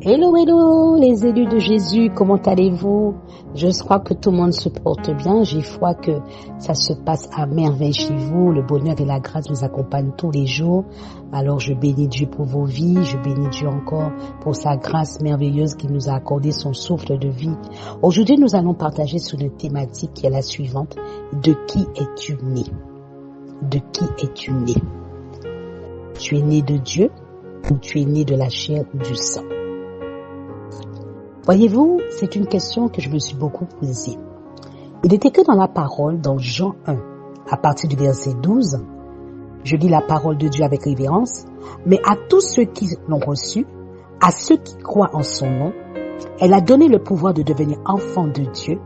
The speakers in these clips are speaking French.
Hello, hello, les élus de Jésus, comment allez-vous? Je crois que tout le monde se porte bien. J'ai foi que ça se passe à merveille chez vous. Le bonheur et la grâce nous accompagnent tous les jours. Alors, je bénis Dieu pour vos vies. Je bénis Dieu encore pour sa grâce merveilleuse qui nous a accordé son souffle de vie. Aujourd'hui, nous allons partager sur une thématique qui est la suivante. De qui es-tu né? De qui es-tu né? Tu es né de Dieu ou tu es né de la chair ou du sang? Voyez-vous, c'est une question que je me suis beaucoup posée. Il est écrit dans la parole, dans Jean 1, à partir du verset 12, je lis la parole de Dieu avec révérence, mais à tous ceux qui l'ont reçu, à ceux qui croient en son nom, elle a donné le pouvoir de devenir enfants de Dieu,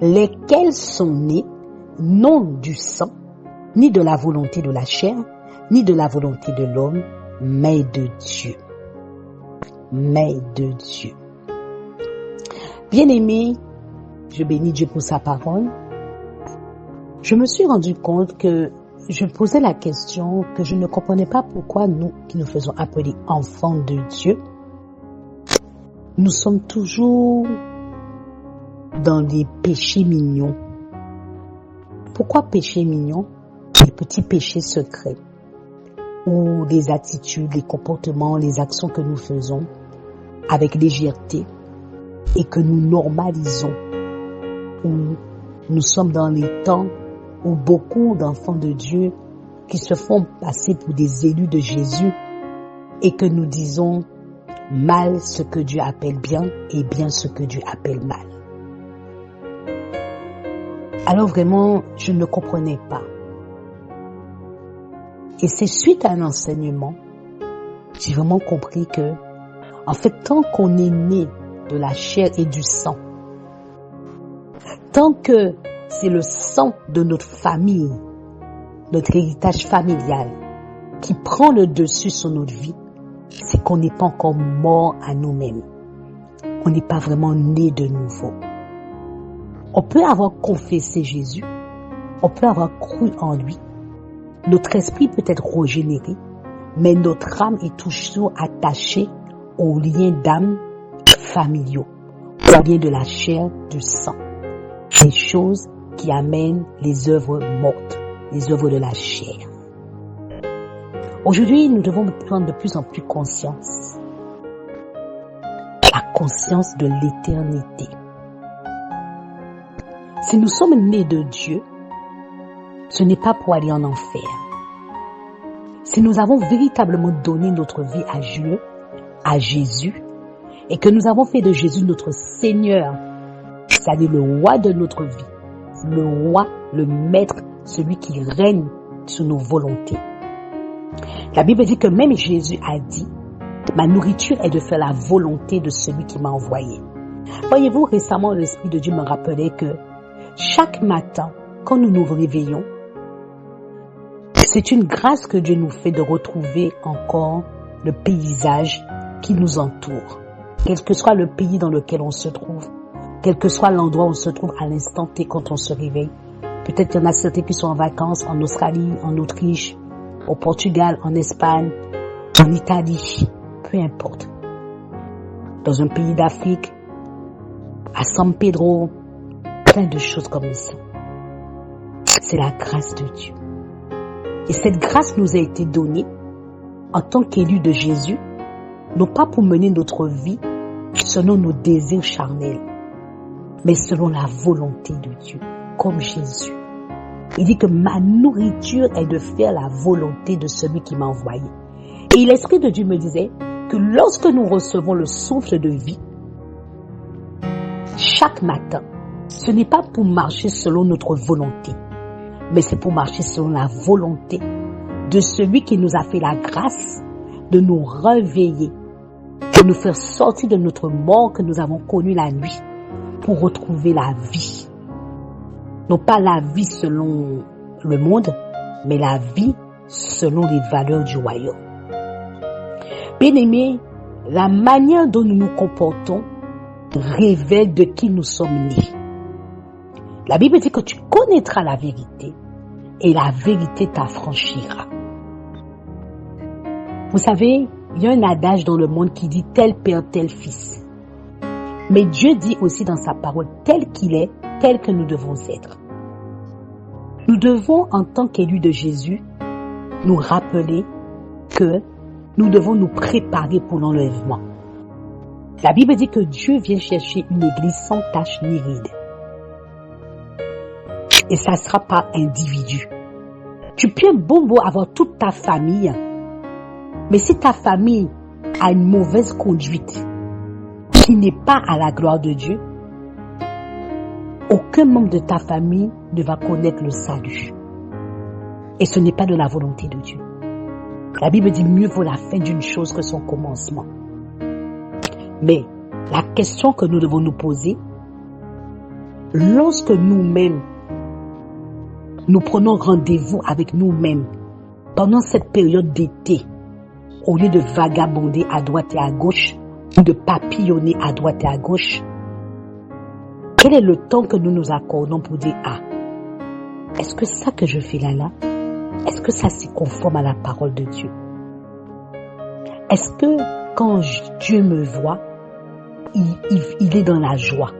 lesquels sont nés, non du sang, ni de la volonté de la chair, ni de la volonté de l'homme, mais de Dieu. Mais de Dieu. Bien-aimé, je bénis Dieu pour sa parole. Je me suis rendu compte que je posais la question que je ne comprenais pas pourquoi nous, qui nous faisons appeler enfants de Dieu, nous sommes toujours dans des péchés mignons. Pourquoi péchés mignons? Les petits péchés secrets, ou les attitudes, les comportements, les actions que nous faisons avec légèreté, et que nous normalisons, où nous sommes dans les temps où beaucoup d'enfants de Dieu qui se font passer pour des élus de Jésus et que nous disons mal ce que Dieu appelle bien et bien ce que Dieu appelle mal. Alors vraiment, je ne comprenais pas. Et c'est suite à un enseignement, j'ai vraiment compris que, en fait, tant qu'on est né de la chair et du sang, tant que c'est le sang de notre famille, notre héritage familial, qui prend le dessus sur notre vie, c'est qu'on n'est pas encore mort à nous-mêmes. On n'est pas vraiment né de nouveau. On peut avoir confessé Jésus, on peut avoir cru en lui, notre esprit peut être régénéré, mais notre âme est toujours attachée aux liens d'âme familiaux, aux liens de la chair, du sang, des choses qui amènent les œuvres mortes, les œuvres de la chair. Aujourd'hui, nous devons prendre de plus en plus conscience, la conscience de l'éternité. Si nous sommes nés de Dieu, ce n'est pas pour aller en enfer. Si nous avons véritablement donné notre vie à Dieu, à Jésus, et que nous avons fait de Jésus notre Seigneur, c'est-à-dire le roi de notre vie, le roi, le maître, celui qui règne sur nos volontés. La Bible dit que même Jésus a dit, ma nourriture est de faire la volonté de celui qui m'a envoyé. Voyez-vous, récemment, l'Esprit de Dieu me rappelait que chaque matin, quand nous nous réveillons, c'est une grâce que Dieu nous fait de retrouver encore le paysage qui nous entoure. Quel que soit le pays dans lequel on se trouve, quel que soit l'endroit où on se trouve à l'instant T quand on se réveille. Peut-être qu'il y en a certains qui sont en vacances en Australie, en Autriche, au Portugal, en Espagne, en Italie, peu importe. Dans un pays d'Afrique, à San Pedro, plein de choses comme ça. C'est la grâce de Dieu. Et cette grâce nous a été donnée en tant qu'élus de Jésus, non pas pour mener notre vie selon nos désirs charnels, mais selon la volonté de Dieu, comme Jésus. Il dit que ma nourriture est de faire la volonté de celui qui m'a envoyé. Et l'Esprit de Dieu me disait que lorsque nous recevons le souffle de vie, chaque matin, ce n'est pas pour marcher selon notre volonté, mais c'est pour marcher selon la volonté de celui qui nous a fait la grâce de nous réveiller, de nous faire sortir de notre mort que nous avons connue la nuit pour retrouver la vie. Non pas la vie selon le monde, mais la vie selon les valeurs du royaume. Bien-aimés, la manière dont nous nous comportons révèle de qui nous sommes nés. La Bible dit que tu connaîtras la vérité et la vérité t'affranchira. Vous savez, Il y a un adage dans le monde qui dit tel père, tel fils. Mais Dieu dit aussi dans sa parole, tel qu'il est, tel que nous devons être. Nous devons, en tant qu'élus de Jésus, nous rappeler que nous devons nous préparer pour l'enlèvement. La Bible dit que Dieu vient chercher une église sans tache ni ride. Et ça ne sera pas individu. Tu peux bon beau avoir toute ta famille, mais si ta famille a une mauvaise conduite, qui n'est pas à la gloire de Dieu, aucun membre de ta famille ne va connaître le salut. Et ce n'est pas de la volonté de Dieu. La Bible dit mieux vaut la fin d'une chose que son commencement. Mais la question que nous devons nous poser, lorsque nous-mêmes, nous prenons rendez-vous avec nous-mêmes pendant cette période d'été, au lieu de vagabonder à droite et à gauche, ou de papillonner à droite et à gauche, quel est le temps que nous nous accordons pour dire, ah, est-ce que ça que je fais là, est-ce que ça s'y conforme à la parole de Dieu? Est-ce que quand Dieu me voit, il est dans la joie?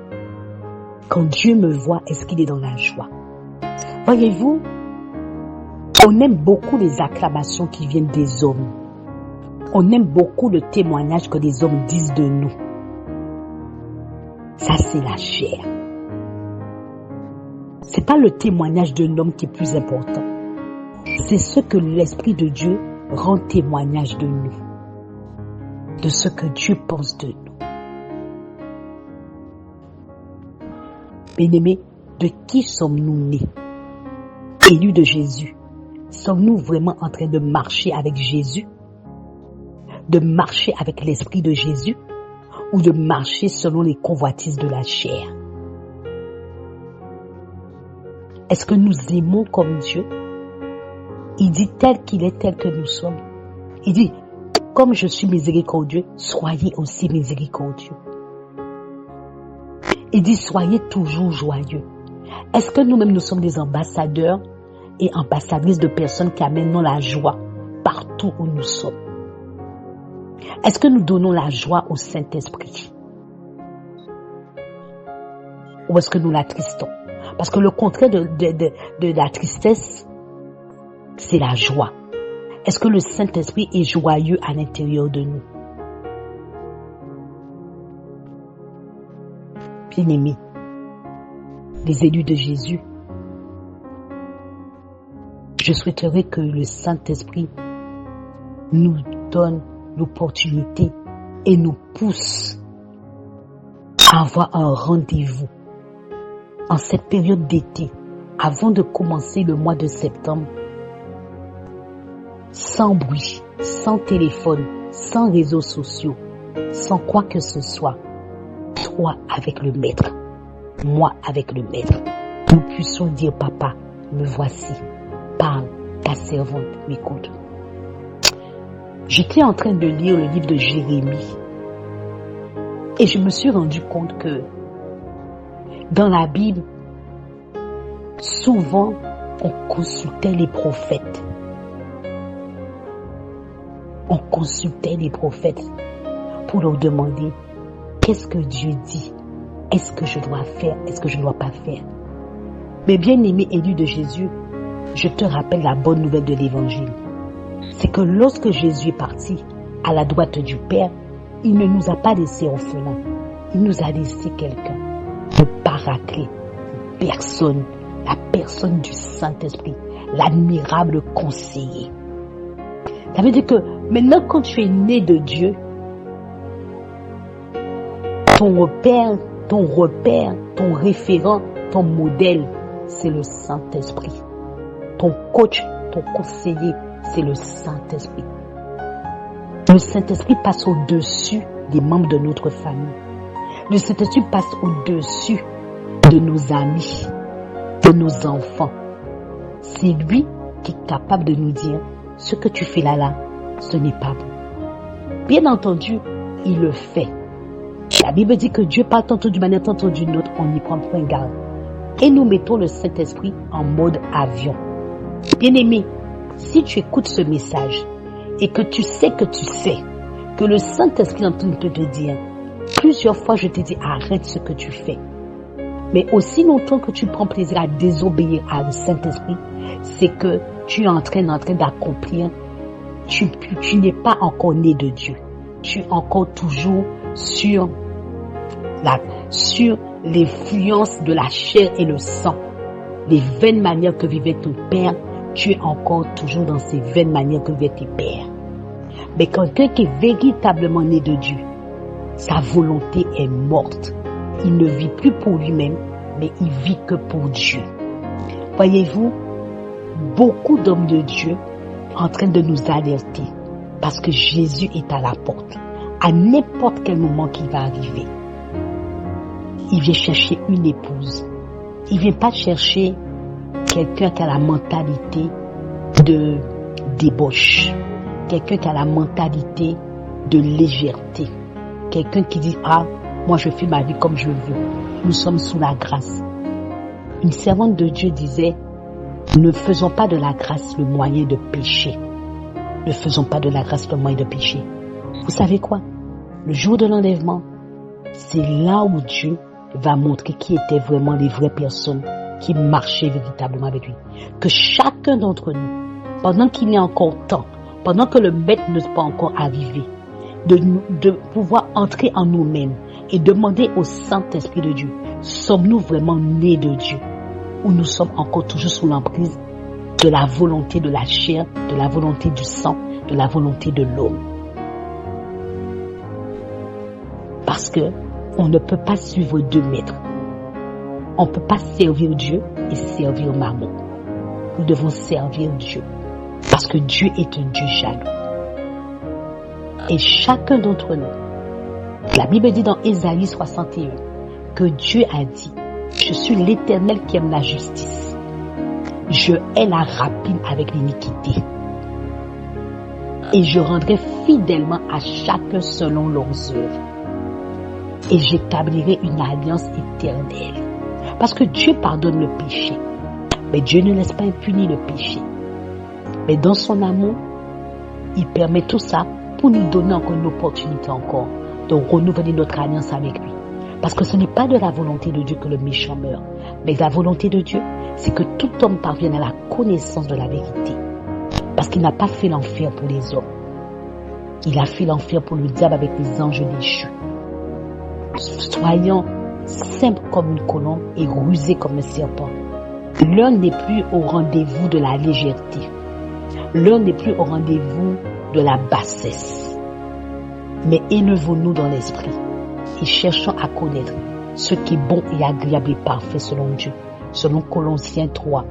Quand Dieu me voit, est-ce qu'il est dans la joie? Voyez-vous, on aime beaucoup les acclamations qui viennent des hommes. On aime beaucoup le témoignage que les hommes disent de nous. Ça, c'est la chair. C'est pas le témoignage d'un homme qui est plus important. C'est ce que l'Esprit de Dieu rend témoignage de nous. De ce que Dieu pense de nous. Bien-aimés, de qui sommes-nous nés? Élus de Jésus. Sommes-nous vraiment en train de marcher avec Jésus? De marcher avec l'Esprit de Jésus? Ou de marcher selon les convoitises de la chair? Est-ce que nous aimons comme Dieu? Il dit tel qu'il est, tel que nous sommes. Il dit, comme je suis miséricordieux, soyez aussi miséricordieux. Il dit, soyez toujours joyeux. Est-ce que nous-mêmes, nous sommes des ambassadeurs et ambassadrices de personnes qui amènent la joie partout où nous sommes? Est-ce que nous donnons la joie au Saint-Esprit? Ou est-ce que nous l'attristons? Parce que le contraire de la tristesse, c'est la joie. Est-ce que le Saint-Esprit est joyeux à l'intérieur de nous? Bien-aimés, les élus de Jésus, je souhaiterais que le Saint-Esprit nous donne l'opportunité et nous pousse à avoir un rendez-vous en cette période d'été, avant de commencer le mois de septembre, sans bruit, sans téléphone, sans réseaux sociaux, sans quoi que ce soit, toi avec le Maître, moi avec le Maître, nous puissions dire, papa, me voici, parle, ta servante m'écoute. J'étais en train de lire le livre de Jérémie et je me suis rendu compte que dans la Bible, souvent on consultait les prophètes. On consultait les prophètes pour leur demander qu'est-ce que Dieu dit? Est-ce que je dois faire? Est-ce que je ne dois pas faire? Mais bien-aimé élu de Jésus, je te rappelle la bonne nouvelle de l'évangile. C'est que lorsque Jésus est parti à la droite du Père, il ne nous a pas laissé orphelins. Il nous a laissé quelqu'un, le Paraclet, la personne du Saint-Esprit, l'admirable conseiller. Ça veut dire que maintenant quand tu es né de Dieu, ton repère, ton référent, ton modèle, c'est le Saint-Esprit. Ton coach, ton conseiller, c'est le Saint-Esprit. Le Saint-Esprit passe au-dessus des membres de notre famille. Le Saint-Esprit passe au-dessus de nos amis, de nos enfants. C'est lui qui est capable de nous dire ce que tu fais là, ce n'est pas bon. Bien entendu, il le fait. La Bible dit que Dieu parle tantôt d'une manière, tantôt d'une autre, on n'y prend point garde. Et nous mettons le Saint-Esprit en mode avion. Bien-aimé, si tu écoutes ce message et que tu sais que le Saint-Esprit est en train de te dire. Plusieurs fois, je t'ai dit, arrête ce que tu fais. Mais aussi longtemps que tu prends plaisir à désobéir à le Saint-Esprit, c'est que tu es en train d'accomplir. Tu n'es pas encore né de Dieu. Tu es encore toujours sur l'influence de la chair et le sang. Les vaines manières que vivait ton père, tu es encore toujours dans ces vaines manières que vivaient tes pères. Mais quelqu'un qui est véritablement né de Dieu, sa volonté est morte. Il ne vit plus pour lui-même, mais il vit que pour Dieu. Voyez-vous, beaucoup d'hommes de Dieu en train de nous alerter parce que Jésus est à la porte. À n'importe quel moment qu'il va arriver, il vient chercher une épouse. Il vient pas chercher quelqu'un qui a la mentalité de débauche, quelqu'un qui a la mentalité de légèreté, quelqu'un qui dit moi je fais ma vie comme je veux. Nous sommes sous la grâce. Une servante de Dieu disait, ne faisons pas de la grâce le moyen de pécher. Ne faisons pas de la grâce le moyen de pécher. Vous savez quoi? Le jour de l'enlèvement, c'est là où Dieu va montrer qui étaient vraiment les vraies personnes qui marchaient véritablement avec lui. Que chacun d'entre nous, pendant qu'il y a encore temps, pendant que le maître ne soit pas encore arrivé, de pouvoir entrer en nous-mêmes et demander au Saint-Esprit de Dieu, sommes-nous vraiment nés de Dieu ou nous sommes encore toujours sous l'emprise de la volonté de la chair, de la volonté du sang, de la volonté de l'homme? Parce que on ne peut pas suivre deux maîtres. On ne peut pas servir Dieu et servir Mammon. Nous devons servir Dieu. Parce que Dieu est un Dieu jaloux. Et chacun d'entre nous, la Bible dit dans Ésaïe 61 que Dieu a dit, je suis l'Éternel qui aime la justice. Je hais la rapine avec l'iniquité. Et je rendrai fidèlement à chacun selon leurs œuvres. Et j'établirai une alliance éternelle. Parce que Dieu pardonne le péché. Mais Dieu ne laisse pas impuni le péché. Mais dans son amour, il permet tout ça pour nous donner encore une opportunité encore de renouveler notre alliance avec lui. Parce que ce n'est pas de la volonté de Dieu que le méchant meurt. Mais la volonté de Dieu, c'est que tout homme parvienne à la connaissance de la vérité. Parce qu'il n'a pas fait l'enfer pour les hommes. Il a fait l'enfer pour le diable avec les anges déchus. Soyons simples comme une colombe et rusés comme un serpent. L'un n'est plus au rendez-vous de la légèreté. L'un n'est plus au rendez-vous de la bassesse. Mais élevons-nous dans l'esprit et cherchons à connaître ce qui est bon et agréable et parfait selon Dieu. Selon Colossiens 3.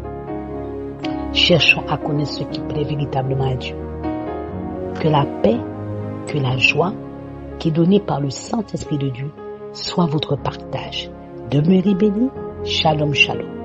Cherchons à connaître ce qui plaît véritablement à Dieu. Que la paix, que la joie qui est donnée par le Saint-Esprit de Dieu soit votre partage. Demeurez bénis. Shalom, shalom.